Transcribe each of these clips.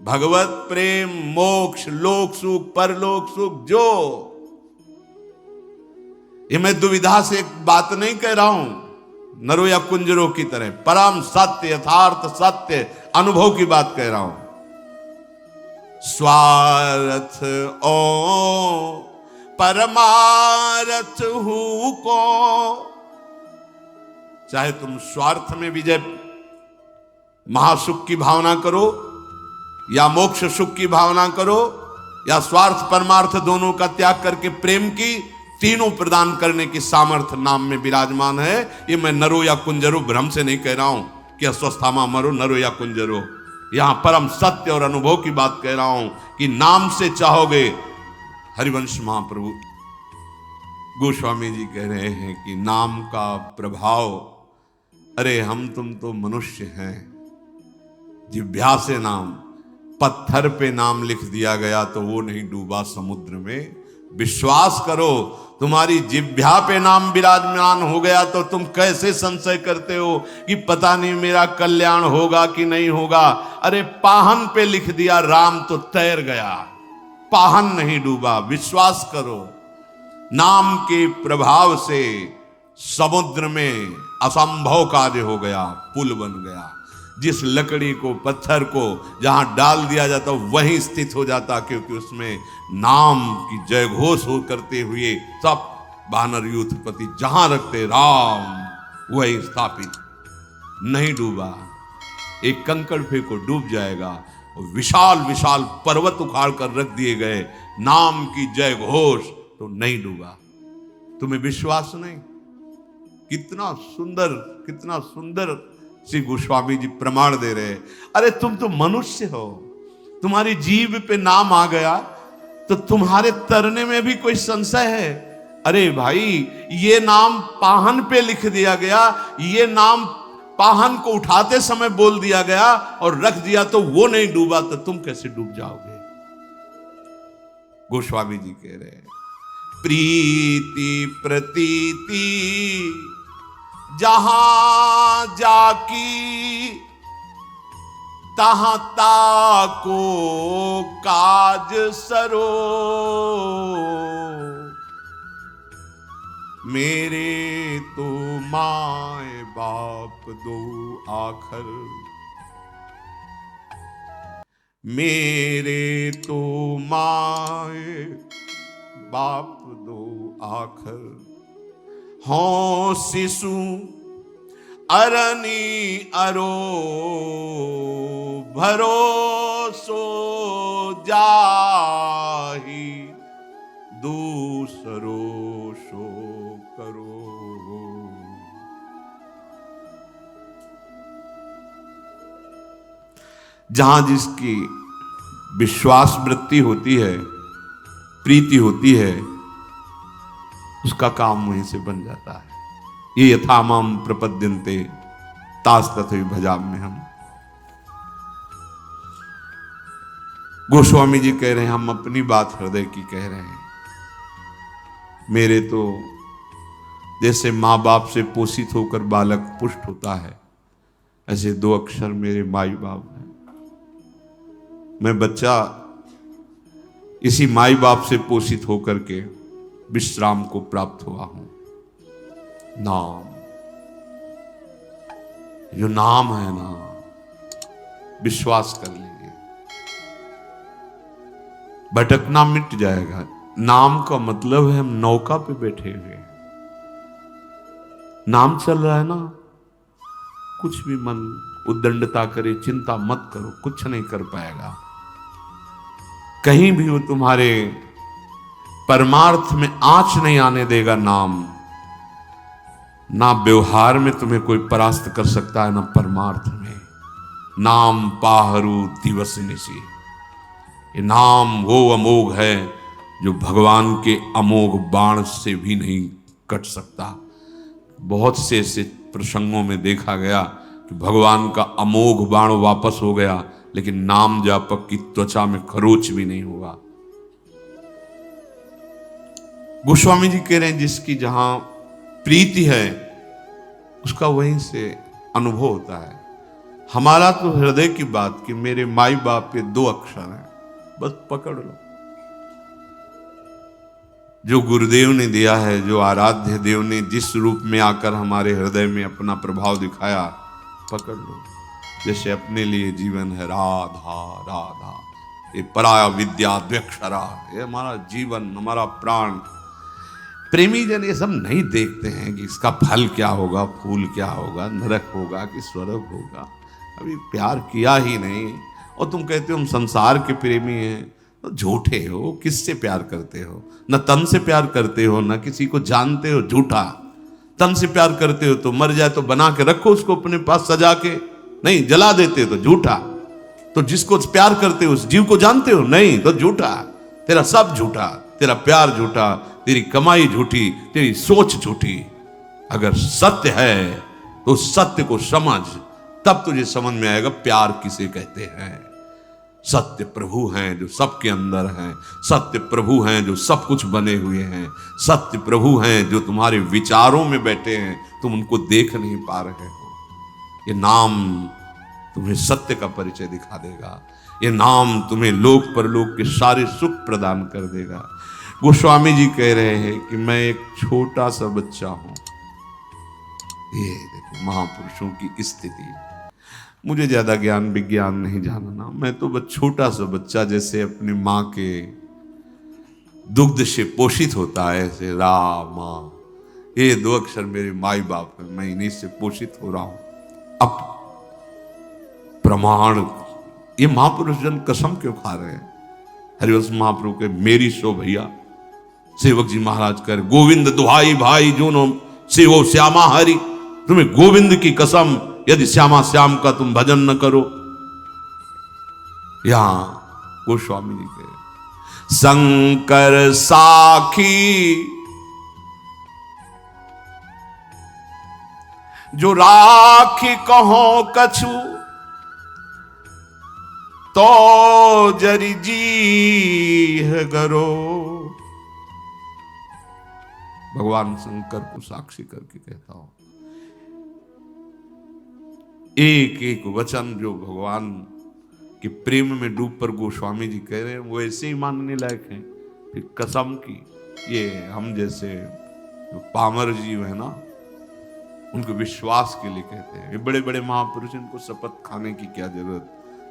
भगवत प्रेम, मोक्ष, लोक सुख, परलोक सुख, जो ये मैं दुविधा से एक बात नहीं कह रहा हूं, नरो या कुंजरों की तरह परम सत्य, यथार्थ सत्य अनुभव की बात कह रहा हूं। स्वार्थ ओ परमार्थ हूं को, चाहे तुम स्वार्थ में विजय महासुख की भावना करो या मोक्ष सुख की भावना करो या स्वार्थ परमार्थ दोनों का त्याग करके प्रेम की, तीनों प्रदान करने की सामर्थ्य नाम में विराजमान है। ये मैं नरो या कुंजरो भ्रम से नहीं कह रहा हूं कि अस्वस्थामा मरो नरो या कुंजरो, यहां परम सत्य और अनुभव की बात कह रहा हूं कि नाम से चाहोगे। हरिवंश महाप्रभु गोस्वामी जी कह रहे हैं कि नाम का प्रभाव, अरे हम तुम तो मनुष्य हैं, जिह्वा से नाम, पत्थर पे नाम लिख दिया गया तो वो नहीं डूबा समुद्र में। विश्वास करो, तुम्हारी जिह्वा पे नाम विराजमान हो गया तो तुम कैसे संशय करते हो कि पता नहीं मेरा कल्याण होगा कि नहीं होगा। अरे पाहन पे लिख दिया राम तो तैर गया, पाहन नहीं डूबा। विश्वास करो, नाम के प्रभाव से समुद्र में असंभव कार्य हो गया, पुल बन गया। जिस लकड़ी को, पत्थर को जहां डाल दिया जाता वहीं स्थित हो जाता, क्योंकि उसमें नाम की जय घोष हो करते हुए सब वानर यूथपति जहां रखते राम वही स्थापित, नहीं डूबा। एक कंकड़ फेंको डूब जाएगा, विशाल विशाल पर्वत उखाड़ कर रख दिए गए, नाम की जय घोष तो नहीं डूबा। तुम्हें विश्वास नहीं? कितना सुंदर श्री गोस्वामी जी प्रमाण दे रहे हैं। अरे तुम तो मनुष्य हो, तुम्हारी जीभ पे नाम आ गया तो तुम्हारे तरने में भी कोई संशय है? अरे भाई, ये नाम पाहन पे लिख दिया गया, ये नाम पाहन को उठाते समय बोल दिया गया और रख दिया तो वो नहीं डूबा, तो तुम कैसे डूब जाओगे? गोस्वामी जी कह रहे हैं, प्रीति प्रतीति जहां जाकी तहां ताको काज सरो, मेरे तो माए बाप दो आखर, मेरे तो माए बाप दो आखर, हों शिशु अरनी अरो भरोसो जाही, दूसरो सो करो। जहां जिसकी विश्वास वृत्ति होती है, प्रीति होती है, उसका काम वहीं से बन जाता है। ये यथामाम प्रपद्यन्ते तास तथैव भजाम्य हम। गोस्वामी जी कह रहे हैं, हम अपनी बात हृदय की कह रहे हैं। मेरे तो जैसे माँ बाप से पोषित होकर बालक पुष्ट होता है, ऐसे दो अक्षर मेरे माई बाप हैं। मैं बच्चा इसी माई बाप से पोषित होकर के विश्राम को प्राप्त हुआ हूं। नाम, जो नाम है ना, विश्वास कर लीजिए, भटकना मिट जाएगा। नाम का मतलब है हम नौका पे बैठे हुए, नाम चल रहा है ना, कुछ भी मन उद्दंडता करे, चिंता मत करो, कुछ नहीं कर पाएगा। कहीं भी वो तुम्हारे परमार्थ में आंच नहीं आने देगा नाम। ना व्यवहार में तुम्हें कोई परास्त कर सकता है, ना परमार्थ में। नाम पाहरू दिवस निशी, ये नाम वो अमोघ है जो भगवान के अमोघ बाण से भी नहीं कट सकता। बहुत से ऐसे प्रसंगों में देखा गया कि भगवान का अमोघ बाण वापस हो गया, लेकिन नाम जापक की त्वचा में खरोच भी नहीं हुआ। गोस्वामी जी कह रहे हैं, जिसकी जहां प्रीति है उसका वहीं से अनुभव होता है। हमारा तो हृदय की बात कि मेरे माई बाप के 2 अक्षर हैं, बस पकड़ लो। जो गुरुदेव ने दिया है, जो आराध्य देव ने जिस रूप में आकर हमारे हृदय में अपना प्रभाव दिखाया, पकड़ लो। जैसे अपने लिए जीवन है राधा राधा, ये पराया विद्या द्व्यक्षरा, ये हमारा जीवन, हमारा प्राण। प्रेमी जन ये सब नहीं देखते हैं कि इसका फल क्या होगा, फूल क्या होगा, नरक होगा कि स्वर्ग होगा। अभी प्यार किया ही नहीं और तुम कहते हो हम संसार के प्रेमी हैं, तो झूठे हो। किससे प्यार करते हो? न तन से प्यार करते हो, न किसी को जानते हो, झूठा। तन से प्यार करते हो तो मर जाए तो बना के रखो उसको अपने पास सजा के, नहीं जला देते हो तो झूठा। तो जिसको प्यार करते हो उस जीव को जानते हो, नहीं तो झूठा। तेरा सब झूठा, तेरा प्यार झूठा, तेरी कमाई झूठी, तेरी सोच झूठी। अगर सत्य है तो सत्य को समझ, तब तुझे समझ में आएगा प्यार किसे कहते हैं। सत्य प्रभु हैं जो सबके अंदर हैं, सत्य प्रभु हैं जो सब कुछ बने हुए हैं, सत्य प्रभु हैं जो तुम्हारे विचारों में बैठे हैं, तुम उनको देख नहीं पा रहे हो। ये नाम तुम्हें सत्य का परिचय दिखा देगा, ये नाम तुम्हें लोक परलोक के सारे सुख प्रदान कर देगा। गोस्वामी जी कह रहे हैं कि मैं एक छोटा सा बच्चा हूं। ये देखो महापुरुषों की स्थिति। मुझे ज्यादा ज्ञान विज्ञान नहीं जानना, मैं तो बस छोटा सा बच्चा, जैसे अपनी माँ के दुग्ध से पोषित होता है, ऐसे राम माँ, ये 2 अक्षर मेरे माई बाप हैं, मैं इन्हीं से पोषित हो रहा हूं। अब प्रमाण, ये महापुरुष जन कसम क्यों खा रहे हैं? हरिवंश महाप्रभु के मेरी सो भैया, सेवक जी महाराज कर गोविंद दुहाई भाई जोनो सेवो श्यामा हरि, तुम्हें गोविंद की कसम यदि श्यामा श्याम का तुम भजन न करो। यहां गोस्वामी जी के शंकर साखी जो राखी कहो कछु, तो जरी जी है गरो। भगवान शंकर को साक्षी करके कहता हूं, एक एक वचन जो भगवान के प्रेम में डूब पर गोस्वामी जी कह रहे हैं वो ऐसे ही मानने लायक हैं। फिर कसम की, ये हम जैसे जो पामर जीव है ना, उनको विश्वास के लिए कहते हैं। ये बड़े बड़े महापुरुष, इनको शपथ खाने की क्या जरूरत,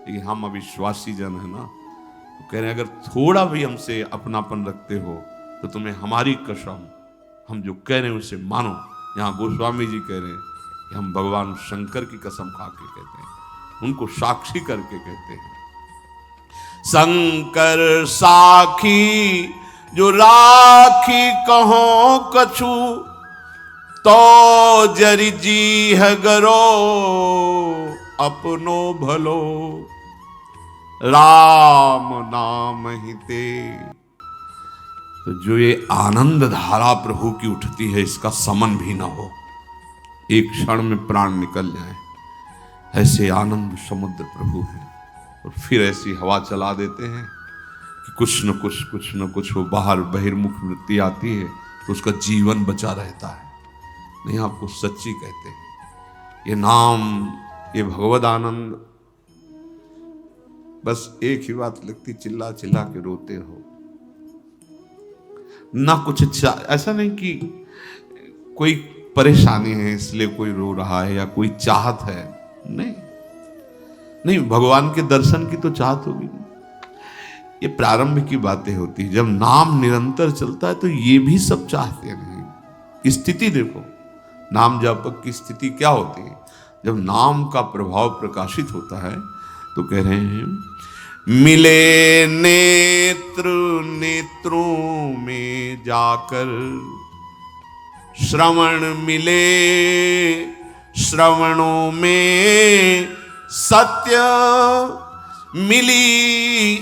लेकिन हम अविश्वासी जन है ना, तो कह रहे हैं अगर थोड़ा भी हमसे अपनापन रखते हो तो तुम्हें हमारी कसम, हम जो कह रहे हैं उसे मानो। यहाँ गोस्वामी जी कह रहे हैं कि हम भगवान शंकर की कसम खा के कहते हैं, उनको साक्षी करके कहते हैं। शंकर साखी जो राखी कहो कछु, तो जरि जी है गरो अपनो भलो, राम नाम ही ते। तो जो ये आनंद धारा प्रभु की उठती है, इसका समन भी ना हो, एक क्षण में प्राण निकल जाए, ऐसे आनंद समुद्र प्रभु है। और फिर ऐसी हवा चला देते हैं कि कुछ न कुछ वो बाहर बहिर्मुख वृत्ति आती है तो उसका जीवन बचा रहता है। नहीं, आपको सच्ची कहते हैं ये नाम, ये भगवद आनंद। बस एक ही बात लगती, चिल्ला चिल्ला के रोते हो ना, कुछ अच्छा, ऐसा नहीं कि कोई परेशानी है इसलिए कोई रो रहा है या कोई चाहत है, नहीं, भगवान के दर्शन की तो चाहत होगी। ये प्रारंभ की बातें होती है, जब नाम निरंतर चलता है तो ये भी सब चाहते नहीं। स्थिति देखो, नाम जापक की स्थिति क्या होती है, जब नाम का प्रभाव प्रकाशित होता है तो कह रहे हैं मिले नेत्र नेत्रों में जाकर, श्रवण मिले श्रवणों में सत्य, मिली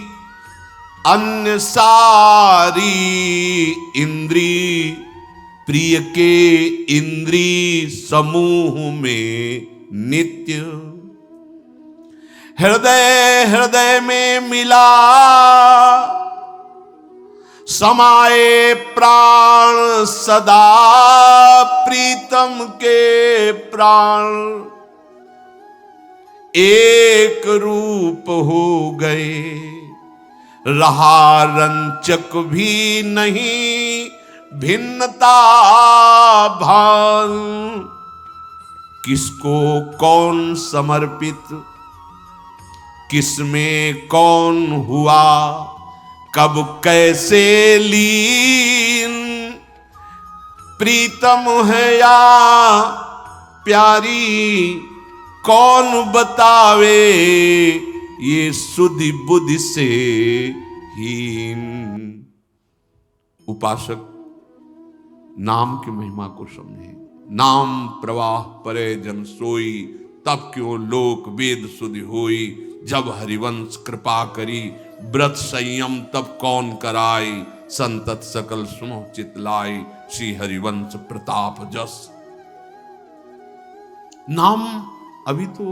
अन्य सारी इंद्री, प्रिय के इंद्री समूह में नित्य। हृदय हृदय में मिला समाये प्राण सदा, प्रीतम के प्राण एक रूप हो गए, रहा रंचक भी नहीं भिन्नता भान। किसको कौन समर्पित, किसमें कौन हुआ कब कैसे लीन, प्रीतम है या प्यारी कौन बतावे, ये सुधि बुद्धि से हीन। उपासक नाम की महिमा को समझे। नाम प्रवाह परे जन सोई, तब क्यों लोक वेद सुधि होई। जब हरिवंश कृपा करी, व्रत संयम तब कौन कराई। संतत सकल सुनो चितलाई, श्री हरिवंश प्रताप जस। नाम अभी तो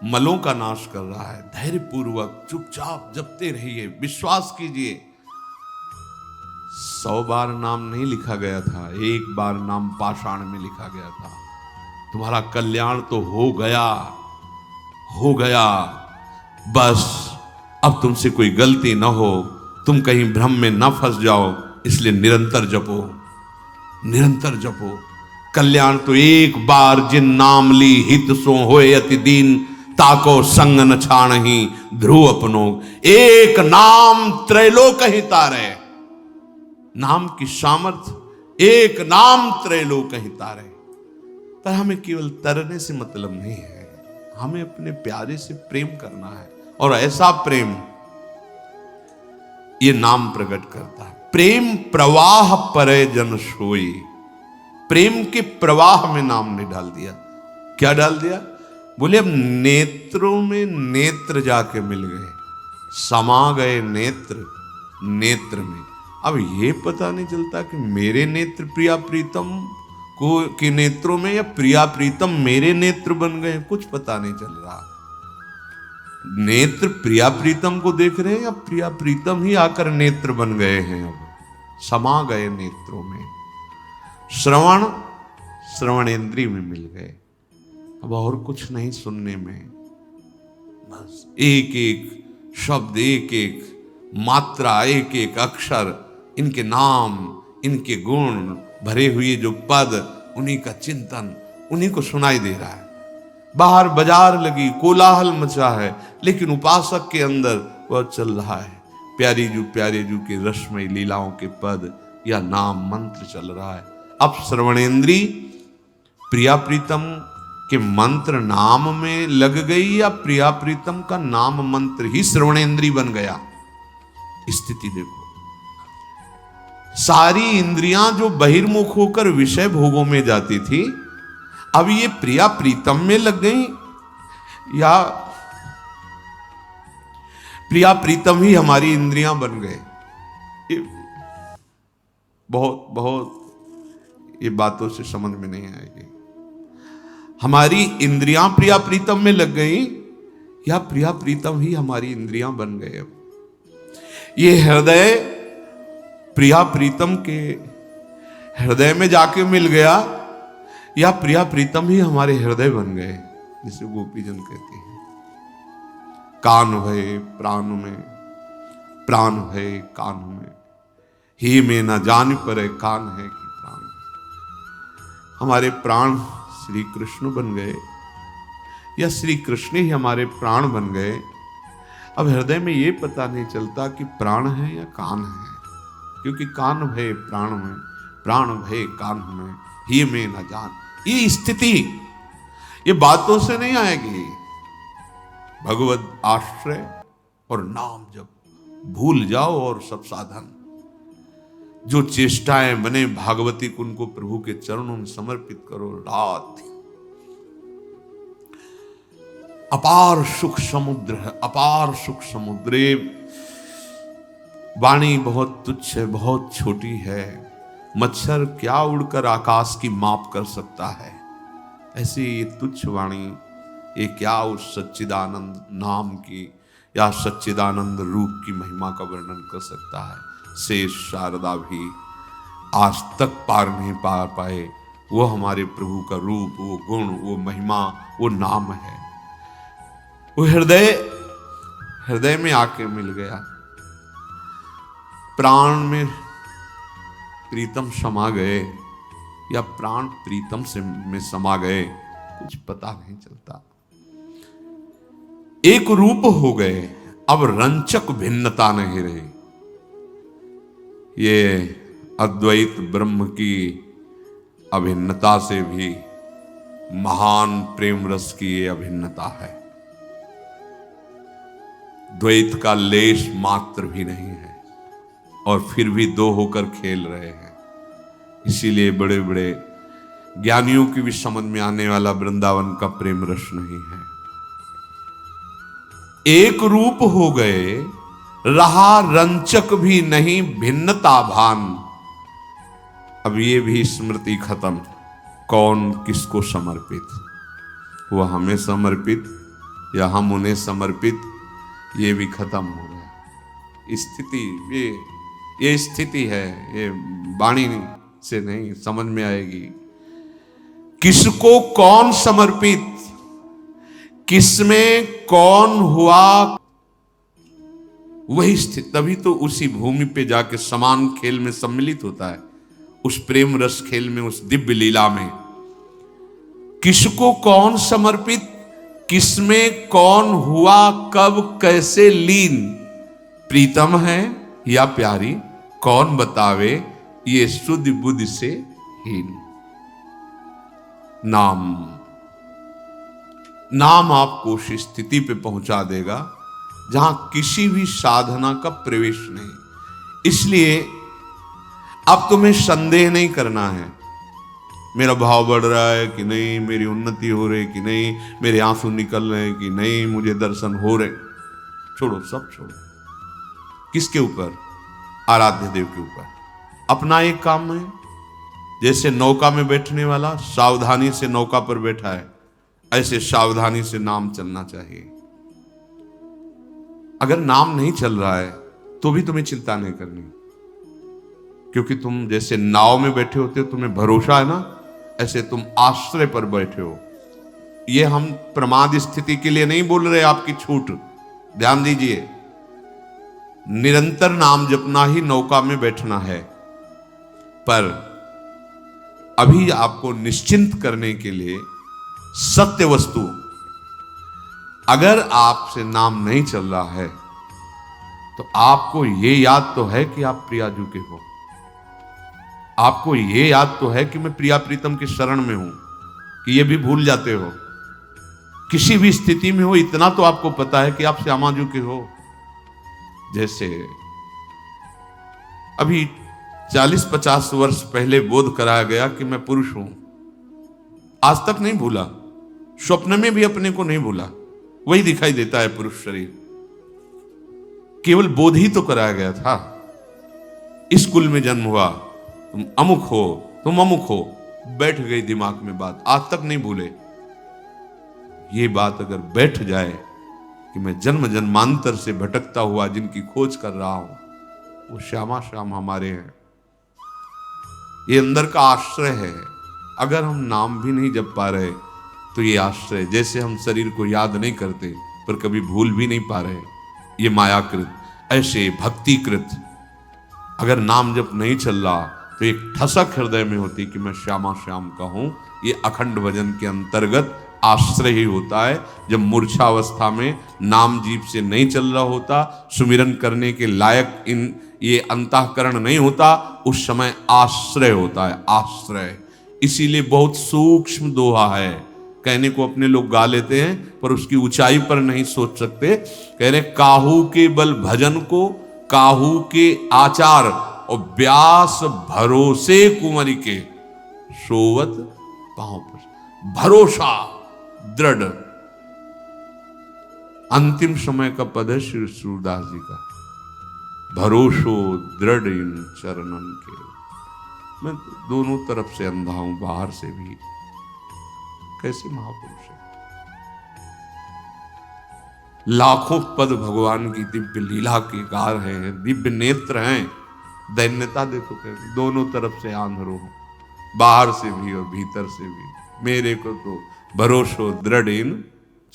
मलों का नाश कर रहा है। धैर्य पूर्वक चुपचाप जपते रहिए, विश्वास कीजिए। 100 बार नाम नहीं लिखा गया था, एक बार नाम पाषाण में लिखा गया था। तुम्हारा कल्याण तो हो गया, हो गया। बस अब तुमसे कोई गलती ना हो, तुम कहीं भ्रम में ना फंस जाओ, इसलिए निरंतर जपो, निरंतर जपो। कल्याण तो एक बार जिन नाम ली, हित सो होए अति दीन। ताको संग न छाणही ध्रुव अपनो, एक नाम त्रैलोक ही तारे। नाम की सामर्थ, एक नाम त्रैलोक ही तारे। पर हमें केवल तरने से मतलब नहीं है, हमें अपने प्यारे से प्रेम करना है। और ऐसा प्रेम ये नाम प्रकट करता है। प्रेम प्रवाह परे जन सोई। प्रेम के प्रवाह में नाम ने डाल दिया। क्या डाल दिया? बोले अब नेत्रों में नेत्र जाके मिल गए, समा गए नेत्र नेत्र में। अब ये पता नहीं चलता कि मेरे नेत्र प्रिया प्रीतम को के नेत्रों में, या प्रिया प्रीतम मेरे नेत्र बन गए, कुछ पता नहीं चल रहा। नेत्र प्रिया प्रीतम को देख रहे हैं या प्रिया प्रीतम ही आकर नेत्र बन गए हैं? अब समा गए नेत्रों में। श्रवण श्रवणेंद्रिय में मिल गए, अब और कुछ नहीं सुनने में। बस एक एक शब्द, एक एक मात्रा, एक एक अक्षर, इनके नाम, इनके गुण भरे हुए जो पद, उन्हीं का चिंतन, उन्हीं को सुनाई दे रहा है। बाहर बाजार लगी, कोलाहल मचा है, लेकिन उपासक के अंदर वह चल रहा है। प्यारे जू के रसमय लीलाओं के पद या नाम मंत्र चल रहा है। अब श्रवणेंद्री प्रिया प्रीतम के मंत्र नाम में लग गई, या प्रिया प्रीतम का नाम मंत्र ही श्रवणेंद्री बन गया। स्थिति देखो। सारी इंद्रियां जो बहिर्मुख होकर विषय भोगों में जाती थी, अब ये प्रिया प्रीतम में लग गई, या प्रिया प्रीतम ही हमारी इंद्रियां बन गए। ये बहुत बहुत ये बातों से समझ में नहीं आएगी। हमारी इंद्रियां प्रिया प्रीतम में लग गई, या प्रिया प्रीतम ही हमारी इंद्रियां बन गए। अब ये हृदय प्रिया प्रीतम के हृदय में जाके मिल गया, या प्रिया प्रीतम ही हमारे हृदय बन गए। जिसे गोपीजन कहते हैं, कान भय प्राण में, प्राण भय कान में, ही में न जान पर कान है कि प्राण। हमारे प्राण श्री कृष्ण बन गए, या श्री कृष्ण ही हमारे प्राण बन गए। अब हृदय में ये पता नहीं चलता कि प्राण है या कान है, क्योंकि कान भय प्राण में, प्राण भय कान में, ही में न जान। ये स्थिति ये बातों से नहीं आएगी। भगवत आश्रय और नाम जब भूल जाओ, और सब साधन जो चेष्टाएं बने भागवती कुंड को प्रभु के चरणों में समर्पित करो। रात अपार सुख समुद्र है, अपार सुख समुद्र। वाणी बहुत तुच्छ है, बहुत छोटी है। मच्छर क्या उड़कर आकाश की माप कर सकता है, ऐसी ये तुच्छ वाणी ये क्या उस सच्चिदानंद नाम की या सच्चिदानंद रूप की महिमा का वर्णन कर सकता है। शेष शारदा भी आज तक पार नहीं पा पाए। वो हमारे प्रभु का रूप, वो गुण, वो महिमा, वो नाम है। वो हृदय में आके मिल गया। प्राण में प्रीतम समा गए या प्राण प्रीतम से में समा गए, कुछ पता नहीं चलता। एक रूप हो गए, अब रंचक भिन्नता नहीं रही। ये अद्वैत ब्रह्म की अभिन्नता से भी महान प्रेम रस की ये अभिन्नता है। द्वैत का लेश मात्र भी नहीं है और फिर भी दो होकर खेल रहे हैं। इसीलिए बड़े बड़े ज्ञानियों की भी समझ में आने वाला वृंदावन का प्रेम रस नहीं है। एक रूप हो गए, रहा रंचक भी नहीं भिन्नता भान। अब ये भी स्मृति खत्म, कौन किसको समर्पित, वह हमें समर्पित या हम उन्हें समर्पित, ये भी खत्म हो गया। स्थिति ये स्थिति है, ये वाणी से नहीं समझ में आएगी। किसको कौन समर्पित, किसमें कौन हुआ, वही स्थिति। तभी तो उसी भूमि पे जाके समान खेल में सम्मिलित होता है, उस प्रेम रस खेल में, उस दिव्य लीला में। किसको कौन समर्पित, किसमें कौन हुआ, कब कैसे लीन, प्रीतम है या प्यारी, कौन बतावे, ये शुद्ध बुद्धि से हीन। नाम आपको उस स्थिति पे पहुंचा देगा जहां किसी भी साधना का प्रवेश नहीं। इसलिए अब तुम्हें संदेह नहीं करना है, मेरा भाव बढ़ रहा है कि नहीं, मेरी उन्नति हो रही कि नहीं, मेरे आंसू निकल रहे हैं कि नहीं, मुझे दर्शन हो रहे। छोड़ो, सब छोड़ो। किसके ऊपर? आराध्य देव के ऊपर। अपना एक काम है, जैसे नौका में बैठने वाला सावधानी से नौका पर बैठा है, ऐसे सावधानी से नाम चलना चाहिए। अगर नाम नहीं चल रहा है तो भी तुम्हें चिंता नहीं करनी, क्योंकि तुम जैसे नाव में बैठे होते हो, तुम्हें भरोसा है ना, ऐसे तुम आश्रय पर बैठे हो। ये हम प्रमाद स्थिति के लिए नहीं बोल रहे, आपकी छूट, ध्यान दीजिए। निरंतर नाम जपना ही नौका में बैठना है, पर अभी आपको निश्चिंत करने के लिए सत्य वस्तु, अगर आपसे नाम नहीं चल रहा है तो आपको ये याद तो है कि आप प्रियाजू के हो, आपको ये याद तो है कि मैं प्रिया प्रीतम के शरण में हूं, कि ये भी भूल जाते हो। किसी भी स्थिति में हो, इतना तो आपको पता है कि आप श्यामाजू के हो। जैसे अभी 40-50 वर्ष पहले बोध कराया गया कि मैं पुरुष हूं, आज तक नहीं भूला, स्वप्न में भी अपने को नहीं भूला, वही दिखाई देता है पुरुष शरीर। केवल बोध ही तो कराया गया था। इस कुल में जन्म हुआ, तुम अमुक हो, तुम अमुक हो, बैठ गई दिमाग में बात, आज तक नहीं भूले। ये बात अगर बैठ जाए कि मैं जन्म जन्मांतर से भटकता हुआ जिनकी खोज कर रहा हूं, वो श्यामा श्याम हमारे हैं। ये अंदर का आश्रय है। अगर हम नाम भी नहीं जप पा रहे तो ये आश्रय, जैसे हम शरीर को याद नहीं करते पर कभी भूल भी नहीं पा रहे, ये मायाकृत, ऐसे भक्तिकृत अगर नाम जप नहीं चल रहा तो एक ठसक हृदय में होती कि मैं श्यामा श्याम का हूं। ये अखंड भजन के अंतर्गत आश्रय ही होता है। जब मूर्छा अवस्था में नाम जीव से नहीं चल रहा होता, सुमिरन करने के लायक ये अंतःकरण नहीं होता, उस समय आश्रय होता है, आश्रय। इसीलिए बहुत सूक्ष्म दोहा है, कहने को अपने लोग गा लेते हैं पर उसकी ऊंचाई पर नहीं सोच सकते। कह रहे काहू के बल भजन को, काहू के आचार और व्यास भरोसे कुंवरी के, सोवत पांव पर। भरोसा दृढ़, अंतिम समय का पद है श्री सूरदास जी का, भरोसो दृढ़ इन चरणन के। मैं दोनों तरफ से अंधा हूं, बाहर से भी। कैसे महापुरुष है, लाखों पद भगवान की दिव्य लीला के गार हैं, दिव्य नेत्र हैं। दैन्यता देखो कैसे, दोनों तरफ से आंधरो हूं, बाहर से भी और भीतर से भी। मेरे को तो भरोसो दृढ़ इन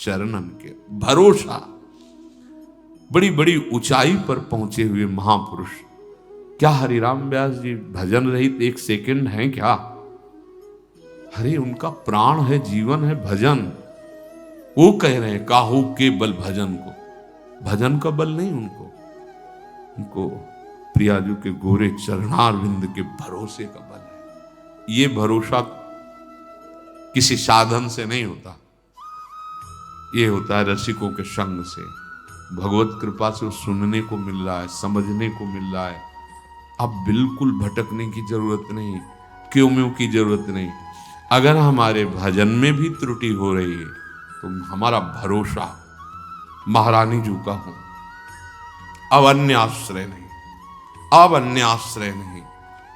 चरणन के। भरोसा, बड़ी बड़ी ऊंचाई पर पहुंचे हुए महापुरुष। क्या हरिराम व्यास जी भजन रहित एक सेकंड है क्या? अरे उनका प्राण है, जीवन है भजन। वो कह रहे हैं काहू के बल भजन को। भजन का बल नहीं उनको प्रियाजू के गोरे चरणारविंद के भरोसे का बल है। ये भरोसा किसी साधन से नहीं होता, ये होता है रसिकों के संग से। भगवत कृपा से वो सुनने को मिल रहा है, समझने को मिल रहा है। अब बिल्कुल भटकने की जरूरत नहीं, क्यों म्यों की जरूरत नहीं। अगर हमारे भजन में भी त्रुटि हो रही है तो हमारा भरोसा महारानी जी का हो, अब अन्य आश्रय नहीं, अब अन्य आश्रय नहीं।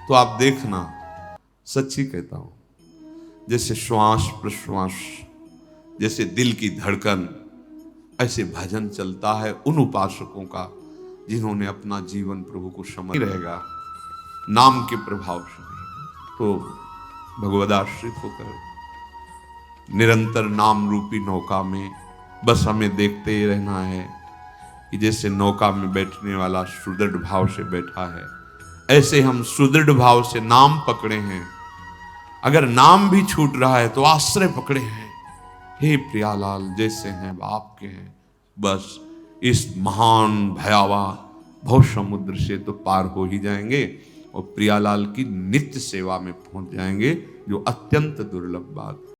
तो आप देखना, सच्ची कहता हूं, जैसे श्वास प्रश्वास, जैसे दिल की धड़कन, ऐसे भजन चलता है उन उपासकों का जिन्होंने अपना जीवन प्रभु को समझ रहेगा नाम के प्रभाव से। तो भगवदाश्रित होकर निरंतर नाम रूपी नौका में बस हमें देखते ही रहना है कि जैसे नौका में बैठने वाला सुदृढ़ भाव से बैठा है, ऐसे हम सुदृढ़ भाव से नाम पकड़े हैं। अगर नाम भी छूट रहा है तो आश्रय पकड़े हैं। हे प्रियालाल जैसे हैं आपके हैं, बस इस महान भयावह भव समुद्र से तो पार हो ही जाएंगे और प्रियालाल की नित्य सेवा में पहुंच जाएंगे, जो अत्यंत दुर्लभ बात।